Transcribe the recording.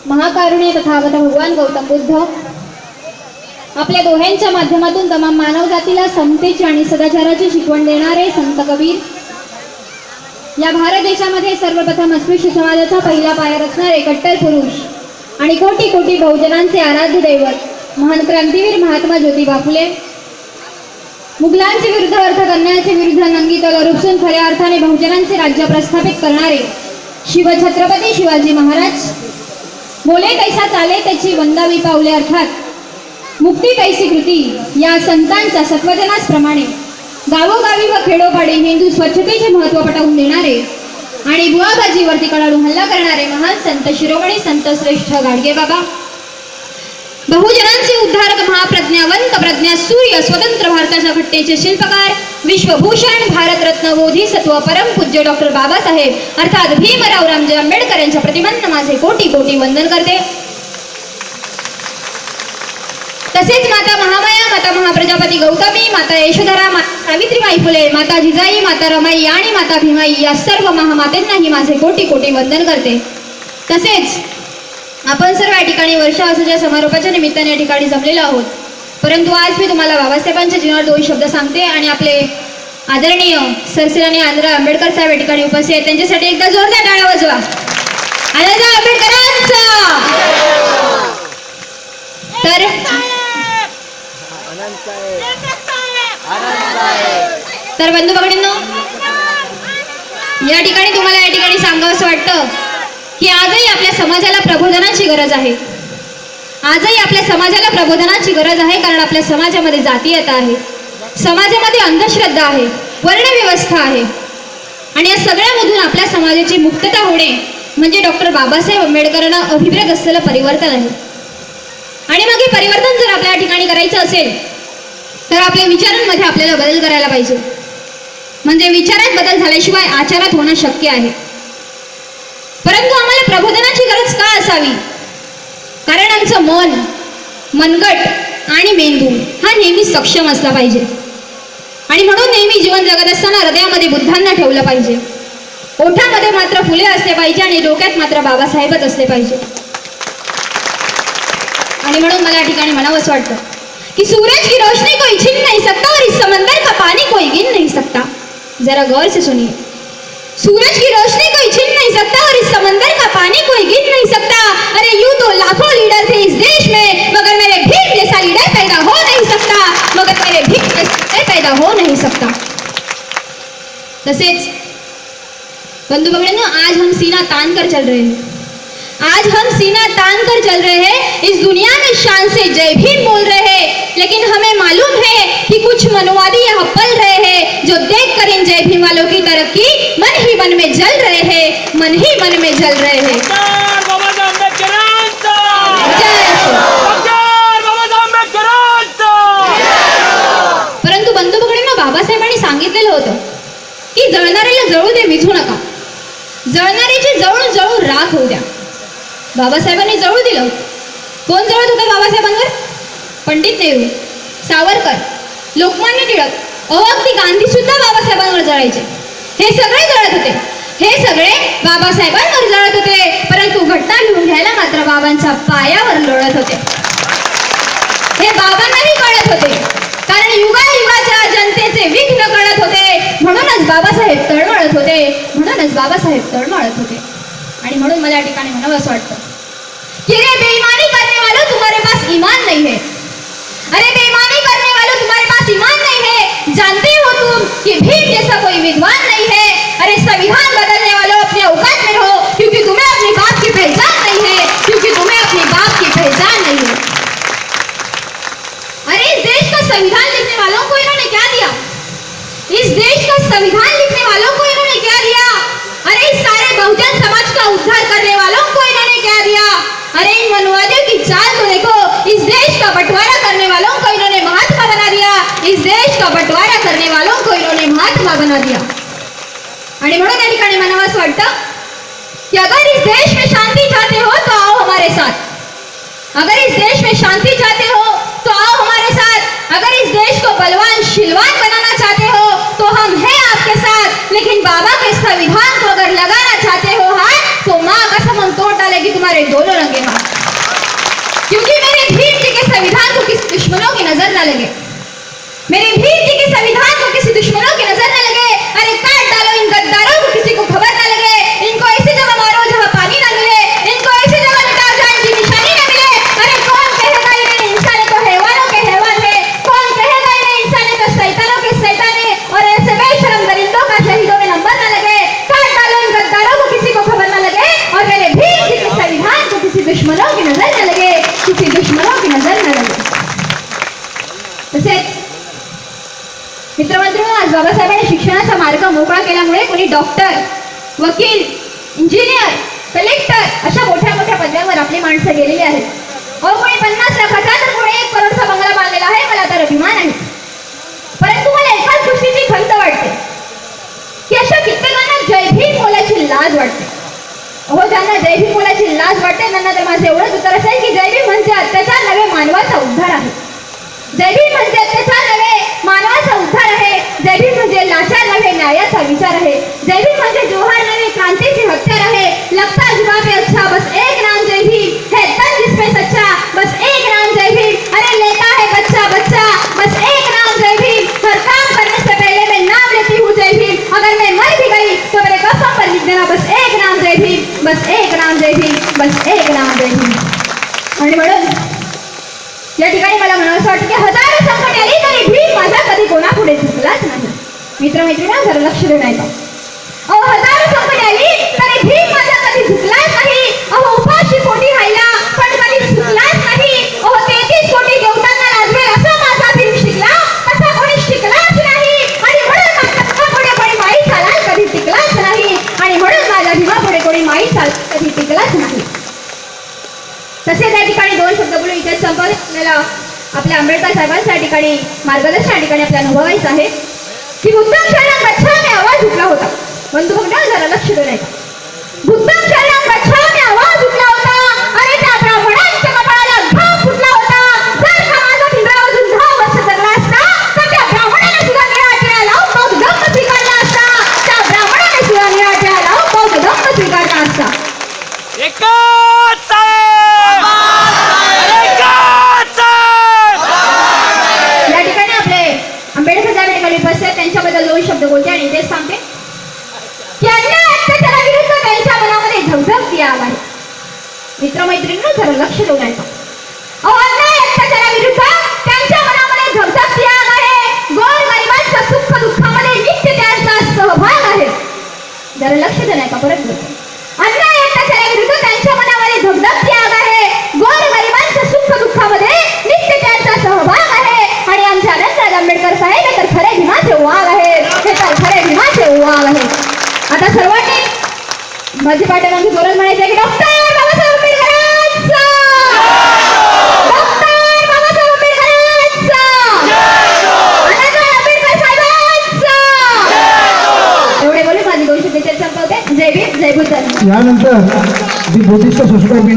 महाकारुण्य तथागत भगवान गौतम बुद्ध आपल्या दोह्यांच्या माध्यमातून तमाम मानव जातीला समतेची आणि सदाचाराची शिकवण देणारे संत कबीर या भारत देशामध्ये सर्वप्रथम अस्पृश्य समाजाचा पहिला पाया रचणारे कट्टर पुरुष आणि कोटी कोटी बहुजनांचे आराध्य दैवत महान क्रांतीवीर महात्मा ज्योतिबा फुले, मुघलांचे विरुद्ध अर्थकन्याचे विरुद्ध नंगी तलवार उपसून खऱ्या अर्थाने बहुजनांचे राज्य प्रस्थापित करणारे शिवछत्रपती शिवाजी महाराज, बोले कैसा चाले त्याची वंदावी पावले अर्थात मुक्ती कैसी कृती या संतांच्या सत्वजनाप्रमाणे गावोगावी व खेडोपाडी हिंदू स्वच्छतेचे महत्त्व पटवून देणारे आणि बुवाबाजीवरती कडाडून हल्ला करणारे महान संत शिरोमणी संत श्रेष्ठ गाडगे बाबा, बहुजनांचे उद्धारक महाप्रज्ञावंत प्रज्ञा सूर्य, स्वतंत्र भारताच्या घट्टेचे शिल्पकार, विश्वभूषण भारतरत्न बोधिसत्व परमपूज्य डॉक्टर बाबासाहेब अर्थात भीमराव रामजी आंबेडकर यांच्या प्रतिमांना माझे कोटी कोटी वंदन करते. तसेच माता महामाया, माता महाप्रजापती गौतमी, माता यशोधरा, माता सावित्रीबाई फुले, माता जिजाई, माता रमाई आणि माता भीमाई या सर्व महामातेंनाही माझे कोटी कोटी वंदन करते. तसेच आपण सर्व या ठिकाणी वर्षावसाच्या समारोपाच्या निमित्ताने या ठिकाणी जमलेलो आहोत. परंतु आज मी तुम्हाला बाबासाहेबांच्या जीवनावर दोन शब्द सांगते आणि आपले आदरणीय सरसिराणी आंध्र आंबेडकर साहेब या ठिकाणी उपस्थित आहेत. त्यांच्यासाठी एकदा जोरदार टाळ्या वाजवा. आंबेडकरांचा तर बंधू भगिनींनो, या ठिकाणी तुम्हाला या ठिकाणी सांगावंसं वाटतं की आजही आपल्या समाजाला प्रबोधनाची गरज आहे. आजही आपल्या समाजाला प्रबोधनाची गरज आहे, कारण आपल्या समाजामध्ये जातीयता आहे, समाजामध्ये अंधश्रद्धा आहे, वर्णव्यवस्था आहे आणि या सगळ्यामधून आपल्या समाजाची मुक्तता होणे म्हणजे डॉक्टर बाबासाहेब आंबेडकरांना अभिप्रेत असलेलं परिवर्तन आहे. आणि मग हे परिवर्तन जर आपल्या ठिकाणी करायचं असेल तर आपल्या विचारांमध्ये आपल्याला बदल करायला पाहिजे. म्हणजे विचारात बदल झाल्याशिवाय आचारात होणं शक्य आहे. परंतु आम्हाला प्रबोधनाची गरज का असावी? कारण आमचं मन, मनगट आणि मेंदू हा नेहमी सक्षम असला पाहिजे. आणि म्हणून नेहमी जीवन जगत असताना हृदयामध्ये बुद्धांना ठेवलं पाहिजे, ओठामध्ये मात्र फुले असले पाहिजे आणि डोक्यात मात्र बाबासाहेबच असले पाहिजे. आणि म्हणून मला या ठिकाणी म्हणावंसं वाटतं की सूरज की रोशनी कोई छीन नहीं सकता और इस समंदर का पानी कोई गिन नहीं सकता. जरा गौर से सुनिए. सूरज की रोशनी कोई छीन नहीं सकता और इस समंदर का पानी कोई गिन नहीं सकता. अरे यूं तो लाखों लीडर थे इस देश में, मगर मेरे भीम जैसा लीडर पैदा हो नहीं सकता, मगर मेरे भीम जैसा लीडर पैदा हो नहीं सकता. तसेच बंधु भगिनींनो, आज हम सीना तान कर चल रहे हैं, आज हम सीना तान कर चल रहे हैं, इस दुनिया में शान से जय भीम बोल रहे हैं. लेकिन हमें मालूम है कि कुछ मनवादी यहाँ पल रहे हैं जो देख कर इन जय भीम वालों की तरक्की मन ही मन में जल रहे हैं, मन ही मन में जल रहे हैं. परंतु बंधू भगिनींनो, बाबासाहेबांनी सांगितलेलं होतं की जळणाऱ्याला जळू दे, विझू नका. जळणाऱ्याची जळून जळून राख होऊ द्या. बाबासाहेबांनी जळू दिलं. कोण जळत होतं बाबासाहेबांवर? पंडित नेहरू, सावरकर, लोकमान्य टिळक, अगदी गांधी सुद्धा बाबासाहेबांवर जळायचे. हे सगळे जळत होते, हे सगळे बाबासाहेबांवर जळत होते. परंतु घटना लिहून घ्यायला मात्र बाबांच्या पायावर लोळत होते. हे बाबांनाही कळत होते, कारण युगायुगाच्या जनतेचे विघ्न कळत होते. म्हणूनच बाबासाहेब तळमळत होते, म्हणूनच बाबासाहेब तळमळत होते. आणि म्हणून मला या ठिकाणी म्हणावं असं वाटतं की रे बेईमानी करने वालों, तुम्हारे पास ईमान नहीं है. अरे बेईमानी करने वालों, तुम्हारे पास ईमान नहीं है. जानते हो तुम कि भीम जैसा कोई विद्वान नहीं है. अरे संविधान बदलने वालों, अपने औकात में रहो, क्योंकि तुम्हें अपने बाप की पहचान नहीं है, क्योंकि तुम्हें अपने बाप की पहचान नहीं है. अरे इस देश का संविधान लिखने वालों को इन्होंने क्या दिया? इस देश का संविधान लिखने वालों को इन्होंने क्या दिया? अरे इस सारे बहुजन समाज का उद्धार करने वालों को इन्होंने क्या दिया? अरे इन मनवादियों की चाल तो देखो. इस देश का बंटवारा करने वालों को इन्होंने महात्मा बना दिया. इस देश का बंटवारा करने वालों को इन्होंने महात्मा बना दिया. आणि म्हणून या ठिकाणी म्हणावं असं वाटतं की अगर इस देश में शांति चाहते हो तो आओ हमारे साथ. अगर इस देश में शांति चाहते हो तो आओ हमारे साथ. अगर इस देश को बलवान शिलवान बनाना चाहते हो तो हम हैं आपके साथ. लेकिन बाबा के संविधान को अगर लगाना चाहते हो हाथ तो माँ कसम हम तोड़ डालेगी तुम्हारे दोनों रंगे हाथ, क्योंकि मेरे भीम जी के संविधान को किसी दुश्मनों की नजर न लगे, मेरे भीम जी के संविधान को किसी दुश्मनों की नजर न लगे। अरे काट डालो इन गद्दारों को, किसी को खबर न लगे, इनको ऐसी जगह मारो जहां पानी न मिले, इनको ऐसी जगह मिटाओ जहां इनकी निशानी न मिले। अरे कौन कहेगा इन्हें इंसान तो हैवानों के हैवान है, कौन कहेगा इन्हें इंसान तो शैतानों के शैतान है, और ऐसे बेशरम दरिंदों का शहीदों में नंबर न लगे। काट डालो इन गद्दारों को, किसी को खबर न लगे, और मेरे भीम जी के संविधान को किसी दुश्मनों की नजर न लगे, किसी दुश्मनों की नजर न लगे। तसेच मित्रमंडळींनो, आज बाबासाहेबांनी शिक्षणाचा मार्ग मोकळा केल्यामुळे कोणी डॉक्टर, वकील, इंजिनियर, कलेक्टर अशा मोठ्या मोठ्या पदावर आपली माणसं गेलेली आहेत. अहो, कोणी 50 लाखाचा तर कोणी 1 करोडचा बंगला बांधलेला आहे, मला तर अभिमान आहे. परंतु मला एकाच गोष्टीची खंत वाटते की अशा कित्येकांना जय भीम बोलायची लाज वाटते. अहो, ज्यांना जय भीम बोलायची लाज वाटते त्यांना तर माझं एवढंच उत्तर असेल की जय भीम म्हणजे अत्याचार नव्हे, मानवाचा उद्धार आहे. जय भीम म्हणजे अत्याचार नव्हे, मानवाचा उद्धार आहे. जय भीम म्हणजे लाचार नव्हे, न्यायाचा विचार आहे. जय भीम म्हणजे जोहार नव्हे, क्रांतीचे हत्यार आहे. लगता जुबा पे अच्छा, बस एक नाम जय भीम है, तन जिसपे सच्चा, बस एक नाम जय भीम. अरे लेता है बच्चा बच्चा, बस एक नाम जय भीम. हर काम करने से पहले मैं नाम लेती हूँ जय भीम. अगर मैं मर भी गई तो मेरे कफन पर लिख देना बस एक नाम जय भीम, बस एक नाम जय भीम, बस एक नाम जय भीम. आणि म्हणून या ठिकाणी मला म्हणावंसं वाटतं की हजारो संकटे आली तरी भीम माझा कधी कोणापुढे झुकलाच नाही. मित्रमैत्रिणींनो, जरा लक्ष देण्याचं. अहो, हजारो संकटे आली तरी भीम माझा कधी झुकलाच नाही. अहो, उपाशी पोटी राहिला पण कधी झुकलाच नाही. अहो, 33 कोटी देवतांना लाजवेल असं माझा भीम शिकला, तसा कोणी शिकलाच नाही. आणि म्हणून माझ्या भीमापुढे कोणी माई चालाल कधी टिकलाच नाही. आणि म्हणून माझ्या भीमापुढे कोणी माई चाल कधी टिकलाच नाही. तसेच या ठिकाणी 2 शब्द बोलून इथे संपवले. आपल्याला आपल्या आंबेडकर साहेबांच्या ठिकाणी मार्गदर्शन या ठिकाणी आपल्याला अनुभवायचं आहे की बुद्धम शरणम गच्छामी आवाज उठला होता. बंधू भगिनी, जरा लक्ष देऊ. बुद्धम शरणम गच्छामी आवाज उठला होता. अरे त्या ब्राह्मणांच्या कपाळाला घाम फुटला होता. जर का माझा भीमराव अजून 10 वर्ष जगला असता तर त्या ब्राह्मणाने सुद्धा निळा लावून बौद्ध धम्म स्वीकारला असता. त्या ब्राह्मणाने सुद्धा निळा लावून बौद्ध धम्म स्वीकारला असता. त्यांच्याबद्दल 2 शब्द बोलते आणि तेच सांगते की अन्याय अत्याचाराविरुद्ध त्यांच्या मनामध्ये धगधगती आग आहे. मित्रमैत्रिणींनो, जरा लक्ष देऊ नका. अहो, अन्याय अत्याचाराविरुद्ध त्यांच्या मनामध्ये धगधगती आग आहे. गोरगरिबांच्या सुख दुःखामध्ये नित्य त्यांचा सहभाग आहे. जरा लक्ष देऊ नका. परत बोलते, अन्याय अत्याचाराविरुद्ध त्यांच्या मनामध्ये धगधगती आग आहे. गोरगरिबांच्या सुख दुःखामध्ये नित्य त्यांचा सहभाग आहे. आणि आमच्या अनंतराज आंबेडकर साहेब हे तर खरे भीमाचे वाघ आहेत, हे तर खरे भीमाचे वाघ आहेत. आता सर्वांनी माझी पाठीमागे जोरात म्हणायचं की डॉक्टर बाबासाहेब आंबेडकरांचा, डॉक्टर बाबासाहेब आंबेडकरांचा, अनंतराज आंबेडकर साहेबांचा. एवढे बोलून माझी 2 शब्द संपवते. जय भीम, जय बुद्ध. यानंतर जी बुद्धिस्ट सोसायटी